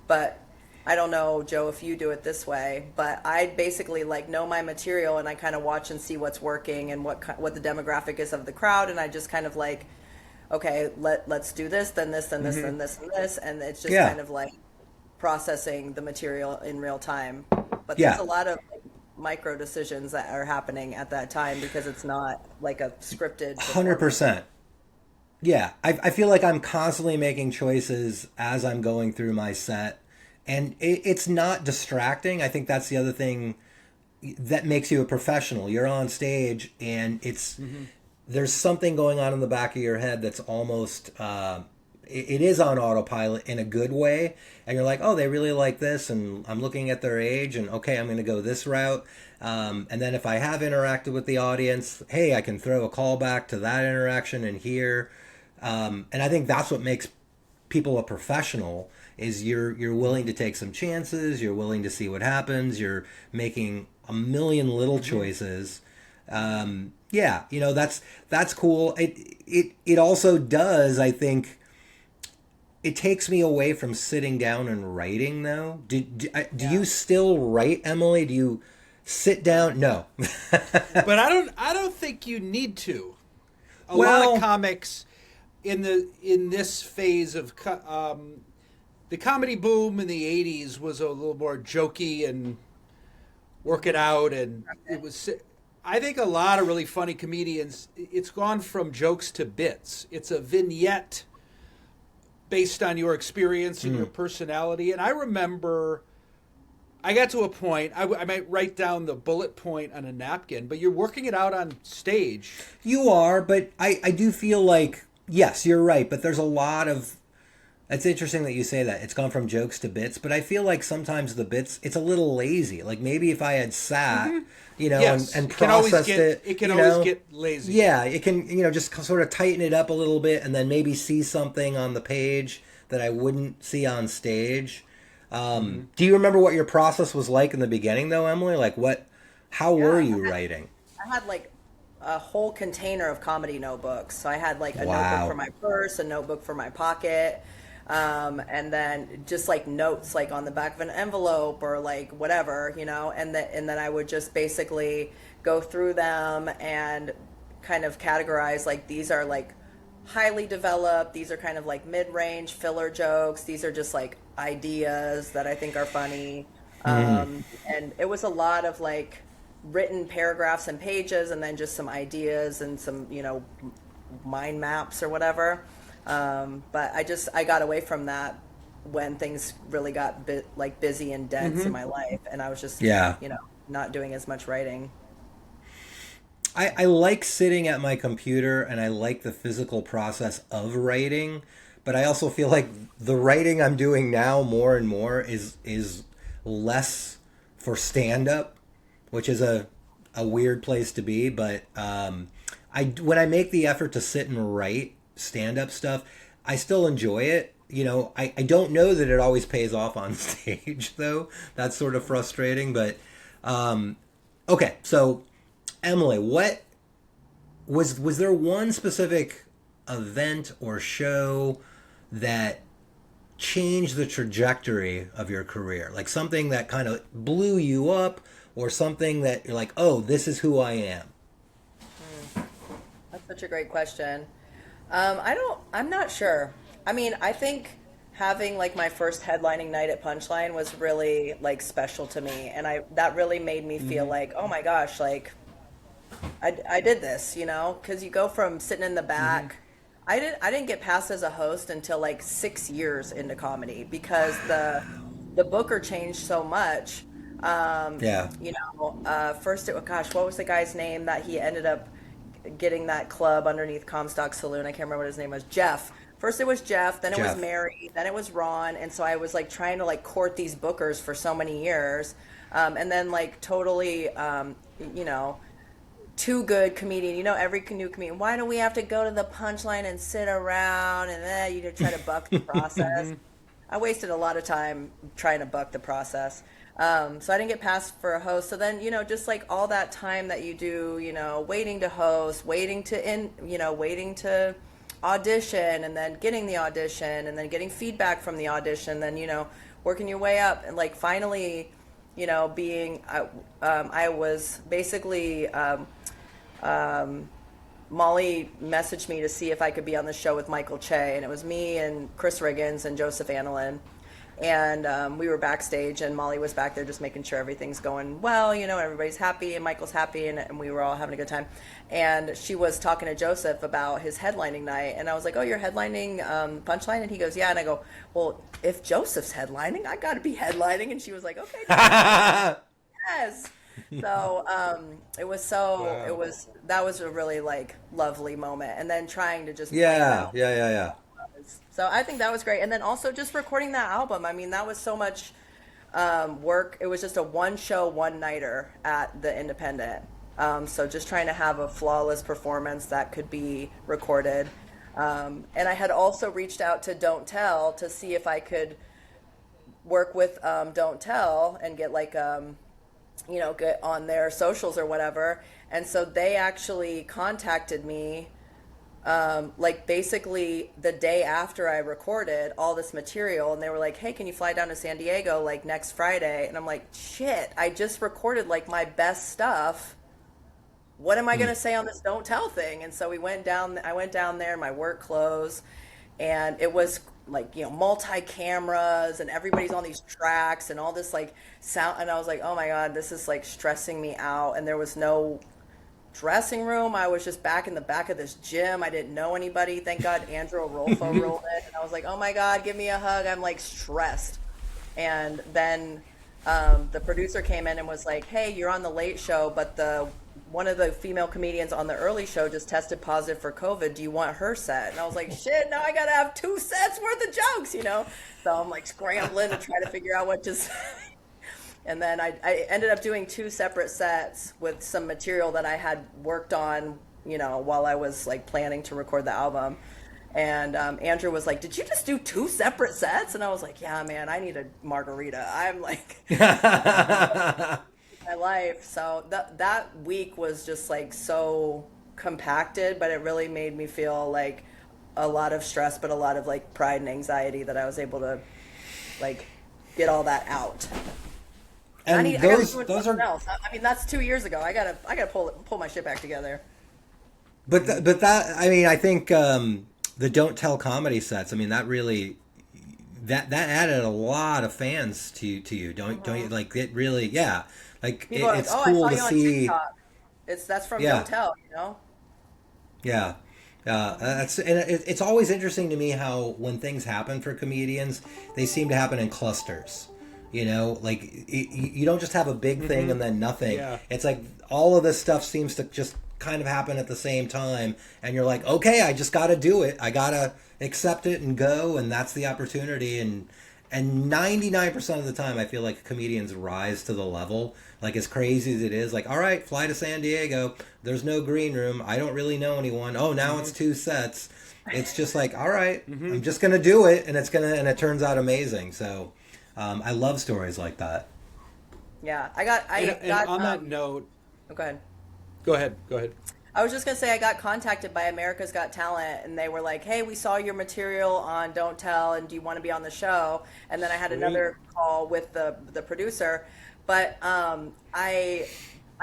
But I don't know, Joe, if you do it this way, but I basically know my material and I kind of watch and see what's working and what the demographic is of the crowd, and I just kind of okay, let's do this, then this, then this, then this, and this, and it's just kind of processing the material in real time. But there's a lot of micro decisions that are happening at that time because it's not like a scripted 100%. Yeah, I feel like I'm constantly making choices as I'm going through my set, and it's not distracting. I think that's the other thing that makes you a professional. You're on stage, and there's something going on in the back of your head that's almost it is on autopilot in a good way, and you're like, oh, they really like this, and I'm looking at their age, and okay, I'm going to go this route. And then if I have interacted with the audience, hey, I can throw a callback to that interaction in here. And I think that's what makes people a professional is you're willing to take some chances, you're willing to see what happens, you're making a million little choices. That's cool. It also does, I think, it takes me away from sitting down and writing though. Do you still write, Emily? Do you sit down? No. But I don't think you need to. A lot of comics in this phase of the comedy boom in the 80s was a little more jokey and work it out, and it was, I think a lot of really funny comedians, it's gone from jokes to bits. It's a vignette based on your experience and your personality. And I remember I got to a point, I might write down the bullet point on a napkin, but you're working it out on stage. You are, but I do feel like, yes, you're right, but there's a lot of, it's interesting that you say that. It's gone from jokes to bits, but I feel like sometimes the bits, it's a little lazy. Like maybe if I had sat, and processed it. It can always get lazy. Yeah, it can, just sort of tighten it up a little bit and then maybe see something on the page that I wouldn't see on stage. Do you remember what your process was like in the beginning though, Emily? How were you writing? I had a whole container of comedy notebooks. So I had a notebook for my purse, a notebook for my pocket, and then just notes on the back of an envelope or whatever, and then I would just basically go through them and kind of categorize these are highly developed, these are kind of mid-range filler jokes, these are just ideas that I think are funny, and it was a lot of written paragraphs and pages and then just some ideas and some mind maps or whatever, but I got away from that when things really got busy and dense in my life, and I was just not doing as much writing. I like sitting at my computer and I like the physical process of writing, but I also feel like the writing I'm doing now more and more is less for stand-up, which is a weird place to be. But when I make the effort to sit and write stand-up stuff, I still enjoy it. I don't know that it always pays off on stage, though. That's sort of frustrating. But okay, so Emily, was there one specific event or show that changed the trajectory of your career? Like something that kind of blew you up, or something that you're like, oh, this is who I am? That's such a great question. I'm not sure. I mean, I think having like my first headlining night at Punchline was really like special to me, and that really made me feel like, oh my gosh, like I did this, because you go from sitting in the back. I didn't get passed as a host until like 6 years into comedy because the booker changed so much. Yeah. First gosh, what was the guy's name that he ended up getting that club underneath Comstock Saloon? I can't remember what his name was. Jeff. First it was Jeff, then it was Jeff. Mary, then it was Ron, and so I was like trying to like court these bookers for so many years, and then like totally, you know, too good comedian. Every new comedian. Why do we have to go to the Punchline and sit around and then try to buck the process? I wasted a lot of time trying to buck the process. So I didn't get passed for a host. So then, just like all that time that you do, waiting to host, waiting to audition, and then getting the audition, and then getting feedback from the audition, then, working your way up, and like finally, I was basically, Molly messaged me to see if I could be on the show with Michael Che, and it was me and Chris Riggins and Joseph Anilin. And we were backstage, and Molly was back there just making sure everything's going well, everybody's happy, and Michael's happy, and we were all having a good time. And she was talking to Joseph about his headlining night, and I was like, oh, you're headlining Punchline? And he goes, yeah. And I go, well, if Joseph's headlining, I got to be headlining. And she was like, okay. Yes. So that was a really like lovely moment. And then trying to just Yeah. so I think that was great. And then also just recording that album. I mean, that was so much work. It was just a one show, one nighter at the Independent. So just trying to have a flawless performance that could be recorded. And I had also reached out to Don't Tell to see if I could work with Don't Tell and get like, get on their socials or whatever. And so they actually contacted me like basically the day after I recorded all this material, and they were like, hey, can you fly down to San Diego like next Friday? And I'm like, shit, I just recorded like my best stuff. What am I going to say on this Don't Tell thing? And so I went down there, my work clothes, and it was like, multi-cameras, and everybody's on these tracks and all this like sound. And I was like, oh my God, this is like stressing me out. And there was no dressing room. I was just back in the back of this gym. I didn't know anybody. Thank God Andrew Rolfo rolled in. And I was like, oh my God, give me a hug. I'm like stressed. And then the producer came in and was like, hey, you're on the late show, but one of the female comedians on the early show just tested positive for COVID. Do you want her set? And I was like, shit, now I got to have 2 sets worth of jokes, So I'm like scrambling to try to figure out what to say. And then I ended up doing 2 separate sets with some material that I had worked on, while I was like planning to record the album. And Andrew was like, did you just do 2 separate sets? And I was like, yeah, man, I need a margarita. I'm like, my life. So that week was just like so compacted, but it really made me feel like a lot of stress, but a lot of like pride and anxiety that I was able to like get all that out. And I gotta do those are else. I mean, that's 2 years ago. I gotta pull my shit back together. But that, I mean, I think the Don't Tell comedy sets, I mean, that really that added a lot of fans to you. Don't you like it? Really, yeah. Like it's cool to see. That's from Don't Tell, Yeah. It's always interesting to me how when things happen for comedians, they seem to happen in clusters. Like you don't just have a big thing and then nothing. Yeah. It's like all of this stuff seems to just kind of happen at the same time, and you're like, okay, I just got to do it. I got to accept it and go, and that's the opportunity. And 99% of the time, I feel like comedians rise to the level. Like, as crazy as it is, like, all right, fly to San Diego. There's no green room. I don't really know anyone. Oh, now it's 2 sets. It's just like, all right, I'm just gonna do it, and it turns out amazing. So. I love stories like that. Yeah, and on that note, oh, go ahead. Go ahead. I was just gonna say I got contacted by America's Got Talent, and they were like, "Hey, we saw your material on Don't Tell, and do you want to be on the show?" And then I had Sweet. another call with the producer, but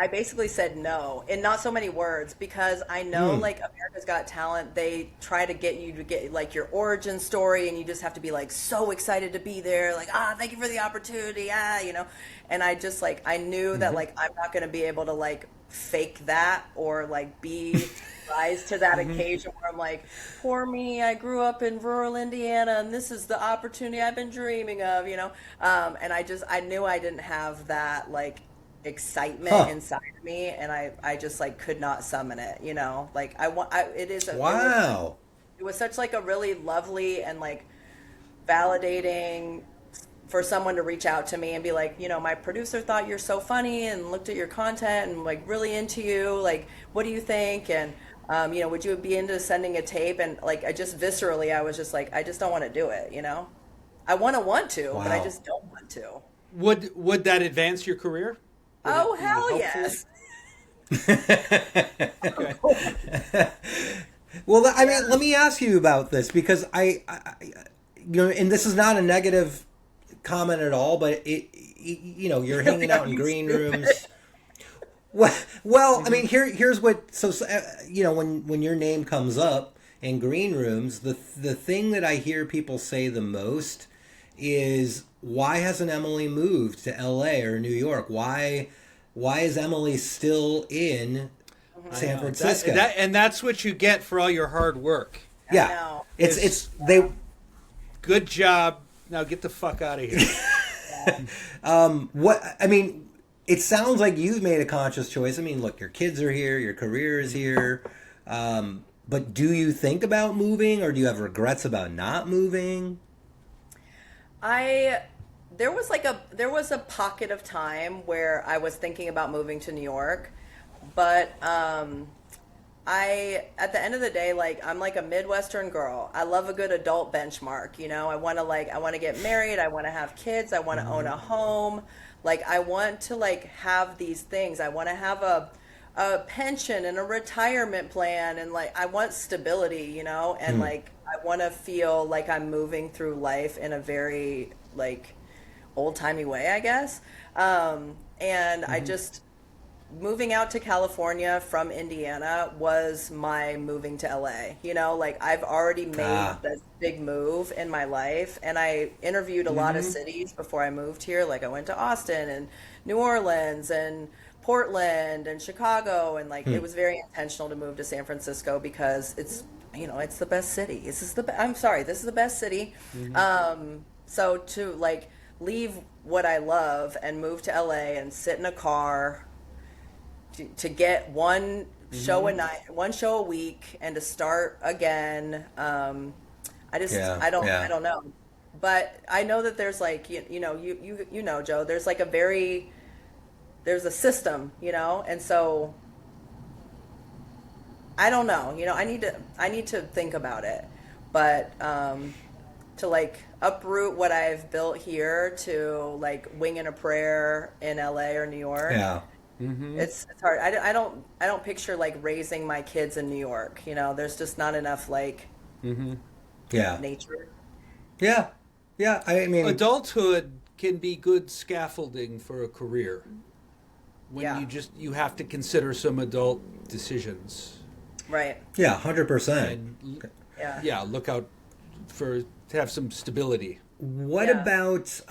I basically said no in not so many words because I know Hmm. like America's Got Talent, they try to get you to get like your origin story, and you just have to be like so excited to be there, like thank you for the opportunity, and I just like I knew that like I'm not going to be able to like fake that or like be rise to that occasion where I'm like, poor me, I grew up in rural Indiana and this is the opportunity I've been dreaming of. And I knew I didn't have that like excitement Huh. inside of me, and I just like could not summon it. Like Wow. it was such like a really lovely and like validating for someone to reach out to me and be like, my producer thought you're so funny and looked at your content and like really into you. Like, what do you think? And, would you be into sending a tape? And like, I just viscerally, I was just like, I just don't want to do it. I want to, but I Wow. just don't want to. Would that advance your career? Would Oh, it be hell helpful? yes. Okay. Well, I Yeah. mean, let me ask you about this because and this is not a negative comment at all, but you're hanging Are out in you green stupid? rooms. Well, I mean, here's what. So, when your name comes up in green rooms, the thing that I hear people say the most is, why hasn't Emily moved to L.A. or New York? Why is Emily still in I San know Francisco? and that's what you get for all your hard work. I Yeah, know. it's they. Good job. Now get the fuck out of here. What I mean, it sounds like you've made a conscious choice. I mean, look, your kids are here, your career is here. But do you think about moving, or do you have regrets about not moving? I there was a pocket of time where I was thinking about moving to New York, but I at the end of the day, like I'm like a Midwestern girl. I love a good adult benchmark. I want to get married, I want to have kids, I want to own a home. Like I want to like have these things. I want to have a pension and a retirement plan, and like I want stability, and Hmm. like I want to feel like I'm moving through life in a very like old-timey way, I guess. And I just moving out to California from Indiana was my moving to LA. Like I've already made Ah. this big move in my life, and I interviewed a lot of cities before I moved here. Like I went to Austin and New Orleans and Portland and Chicago, and like it Hmm. was very intentional to move to San Francisco because it's the best city. I'm sorry, this is the best city. So to like leave what I love and move to LA and sit in a car to get one show a night, one show a week, and to start again. Yeah. I Yeah. don't know, but I know that there's like you know, Joe. There's like there's a system, and so I don't know. I need to think about it, but to like uproot what I've built here to like wing in a prayer in LA or New York. Yeah. It's hard. I don't picture like raising my kids in New York. There's just not enough like Yeah. nature. Yeah. Yeah. I mean, Adulthood can be good scaffolding for a career when Yeah. you have to consider some adult decisions Right. yeah, 100%. and Yeah. yeah, look out to have some stability. What Yeah. about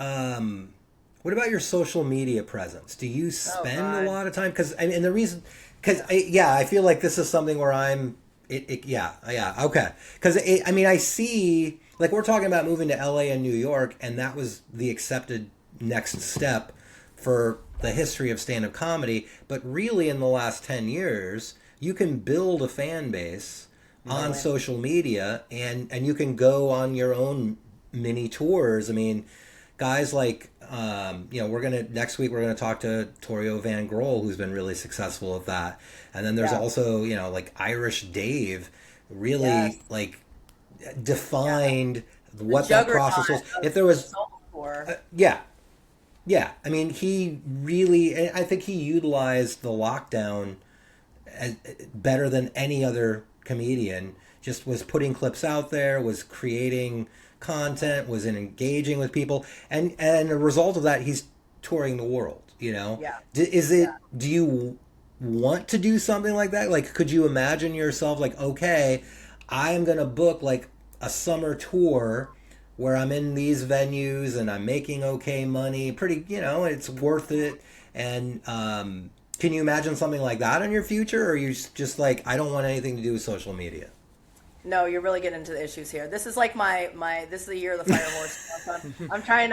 what about your social media presence? Do you Oh spend a God. lot of time? Because and the reason, because yeah, I feel like this is something where yeah, okay. Because I mean, I see, like, we're talking about moving to LA and New York, and that was the accepted next step for the history of stand-up comedy. But really, in the last 10 years, you can build a fan base on Right. social media, and you can go on your own mini tours. I mean, guys like next week we're gonna talk to Torio Van Grohl, who's been really successful at that. And then there's Yeah. also, like, Irish Dave, Yes. really like Yeah. defined The what that process was. juggernaut of If there was, soulcore. yeah, yeah. I mean, he really, I think he utilized the lockdown better than any other comedian. Just was putting clips out there, was creating content, was engaging with people, and a result of that, he's touring the world. You know, Yeah. is it? Yeah. Do you want to do something like that? Like, could you imagine yourself like, okay, I am gonna book like a summer tour where I'm in these venues and I'm making okay money, pretty, it's worth it. And can you imagine something like that in your future, or are you just like, I don't want anything to do with social media? No, you're really getting into the issues here. This is like my this is the year of the fire horse. I'm trying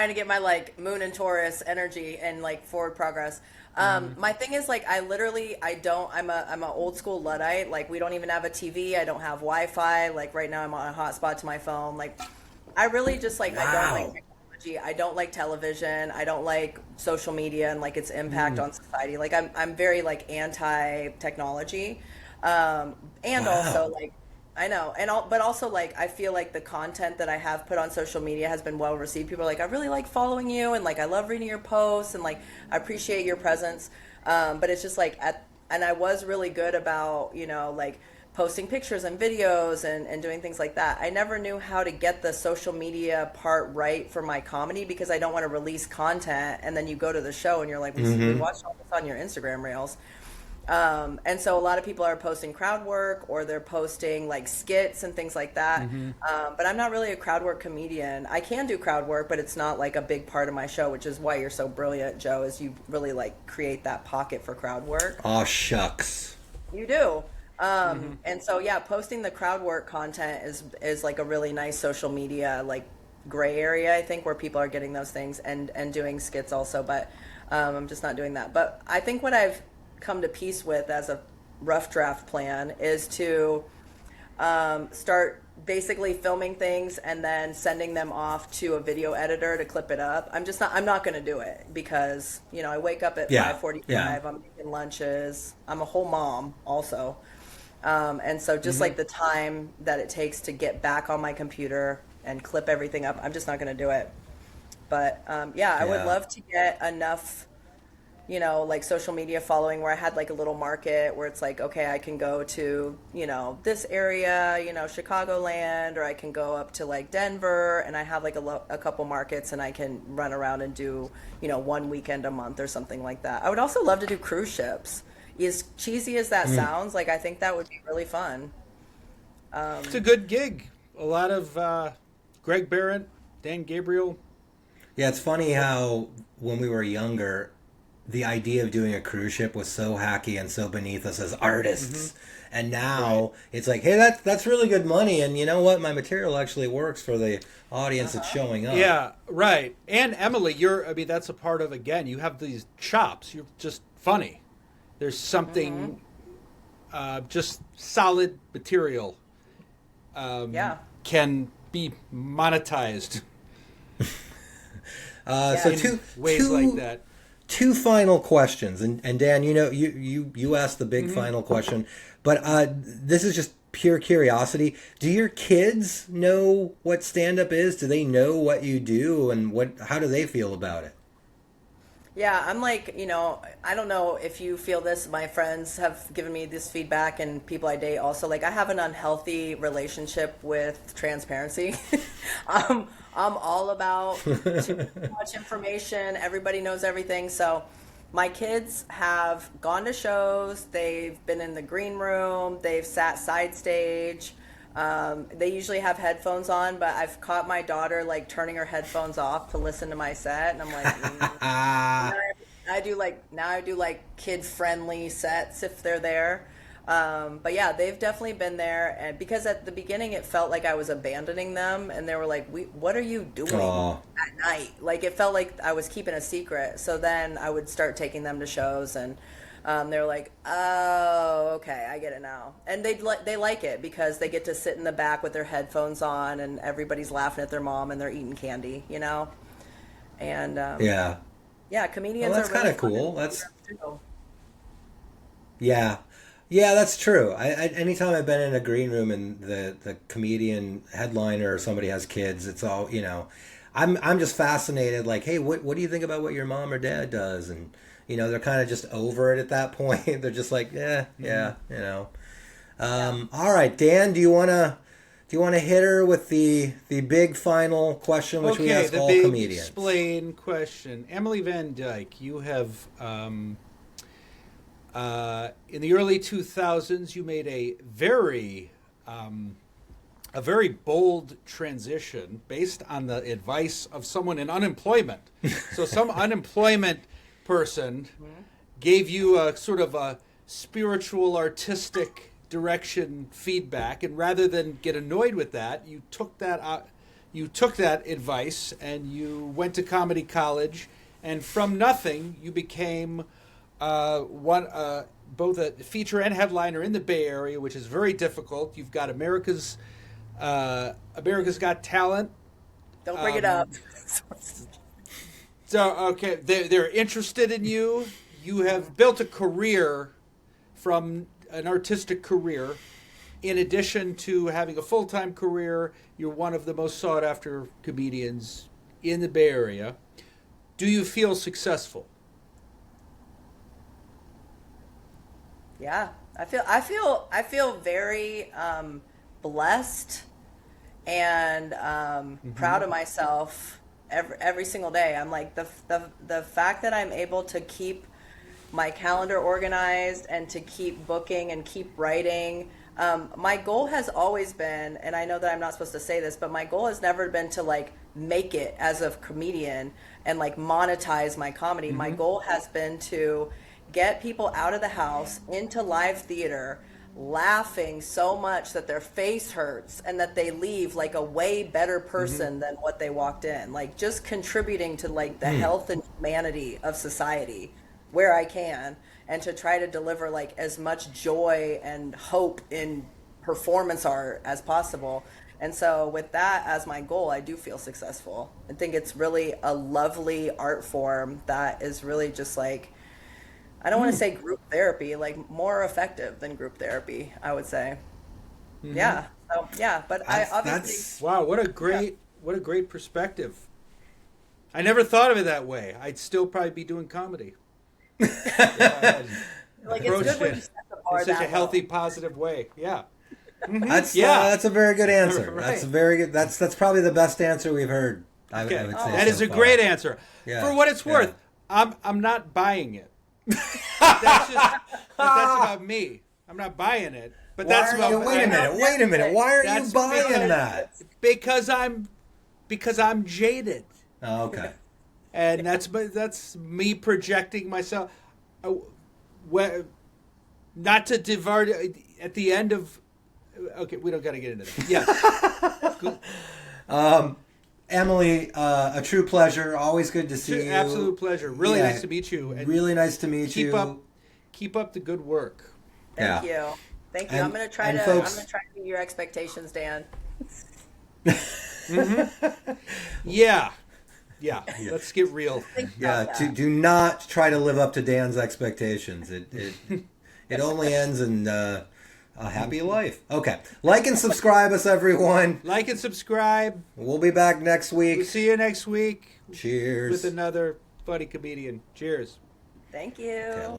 to get my like moon and Taurus energy and like forward progress. My thing is like I'm a old school Luddite. Like we don't even have a TV. I don't have Wi-Fi. Like right now I'm on a hotspot to my phone. Like I really just like I don't like Wow. technology. I don't like television. I don't like social media and like its impact on society. Like I'm very like anti technology. And also Wow. like I know, but also like I feel like the content that I have put on social media has been well received. People are like, I really like following you, and like I love reading your posts, and like I appreciate your presence. But it's just like and I was really good about like posting pictures and videos and doing things like that. I never knew how to get the social media part right for my comedy because I don't want to release content and then you go to the show and you're like, we Mm-hmm. watched all this on your Instagram reels. And so a lot of people are posting crowd work or they're posting like skits and things like that. But I'm not really a crowd work comedian. I can do crowd work, but it's not like a big part of my show, which is why you're so brilliant, Joe, is you really like create that pocket for crowd work. Aw, shucks. You do. And so yeah, posting the crowd work content is like a really nice social media like gray area, I think, where people are getting those things and doing skits also. But I'm just not doing that. But I think what I've come to peace with as a rough draft plan is to start basically filming things and then sending them off to a video editor to clip it up. I'm not going to do it because, I wake up at Yeah. 5:45, I'm making lunches. I'm a whole mom also. And so just like the time that it takes to get back on my computer and clip everything up, I'm just not going to do it. But yeah, I would Yeah. love to get enough like social media following where I had like a little market where it's like, okay, I can go to, this area, Chicagoland, or I can go up to like Denver and I have like a couple markets and I can run around and do, one weekend a month or something like that. I would also love to do cruise ships. As cheesy as that sounds, like I think that would be really fun. It's a good gig. A lot of Greg Barrett, Dan Gabriel. Yeah, it's funny how when we were younger, the idea of doing a cruise ship was so hacky and so beneath us as artists. And now it's like, hey, that's really good money, and you know what? My material actually works for the audience that's showing up. Yeah, right. And Emily, that's a part of, again, you have these chops. You're just funny. There's something, just solid material Yeah. can be monetized So in two ways like that. two final questions, and Dan, you asked the big final question, but this is just pure curiosity. Do your kids know what stand up is? Do they know what you do, and how do they feel about it? Yeah, I'm like, I don't know if you feel this. My friends have given me this feedback and people I date also. Like, I have an unhealthy relationship with transparency. I'm all about too much information. Everybody knows everything. So my kids have gone to shows. They've been in the green room. They've sat side stage. They usually have headphones on, but I've caught my daughter like turning her headphones off to listen to my set, and I'm like, Ah, I do like kid friendly sets if they're there. But yeah, they've definitely been there, and because at the beginning it felt like I was abandoning them, and they were like, "What are you doing aw. at night?" Like it felt like I was keeping a secret. So then I would start taking them to shows, and they were like, "Oh, okay, I get it now." And they like it because they get to sit in the back with their headphones on, and everybody's laughing at their mom, and they're eating candy. And Yeah. yeah, comedians Well, that's are really kind of fun to cool. be That's around, too. Yeah, yeah, that's true. Anytime I've been in a green room and the comedian headliner or somebody has kids, it's all. I'm just fascinated. Like, hey, what do you think about what your mom or dad does? And they're kind of just over it at that point. They're just like, yeah. All right, Dan, do you wanna hit her with the big final question, which we ask all big comedians? Explain question. Emily Van Dyke, you have in the early 2000s, you made a very bold transition based on the advice of someone in unemployment. So some unemployment person gave you a sort of a spiritual, artistic direction feedback, and rather than get annoyed with that, you took that advice and you went to comedy college, and from nothing you became both a feature and headliner in the Bay Area, which is very difficult. You've got America's Got Talent. Don't bring it up. So okay, they're interested in you. You have built a career from an artistic career. In addition to having a full-time career, you're one of the most sought-after comedians in the Bay Area. Do you feel successful? Yeah, I feel very blessed and proud of myself every single day. I'm like the fact that I'm able to keep my calendar organized and to keep booking and keep writing. My goal has always been, and I know that I'm not supposed to say this, but my goal has never been to like make it as a comedian and like monetize my comedy. My goal has been to get people out of the house into live theater laughing so much that their face hurts and that they leave like a way better person than what they walked in. Like just contributing to like the health and humanity of society where I can, and to try to deliver like as much joy and hope in performance art as possible. And so with that as my goal, I do feel successful. I think it's really a lovely art form that is really just like, I don't want to say group therapy, like more effective than group therapy, I would say. Yeah. So yeah, but I obviously wow, what a great perspective. I never thought of it that way. I'd still probably be doing comedy. like it's good when you set the bar in such a that healthy, low. positive way. Yeah. That's a very good answer. Right. That's a very good. That's probably the best answer we've heard. I would say that is so a far. great answer. Yeah. For what it's worth, I'm not buying it. That's about me. I'm not buying it. But Wait a minute. Why are you buying that? Because I'm jaded. Oh, okay. And that's me projecting myself. Not to divert at the end of. Okay, we don't got to get into that. Yeah. Emily, a true pleasure. Always good to see you. Absolute pleasure. Really nice to meet you. And really nice to meet you. Keep up the good work. Thank you. And, I'm gonna try to meet your expectations, Dan. Yeah. Let's get real. Do not try to live up to Dan's expectations. It only ends in a happy life. Okay. Like and subscribe us, everyone. Like and subscribe. We'll be back next week. We'll see you next week. Cheers. With another funny comedian. Cheers. Thank you.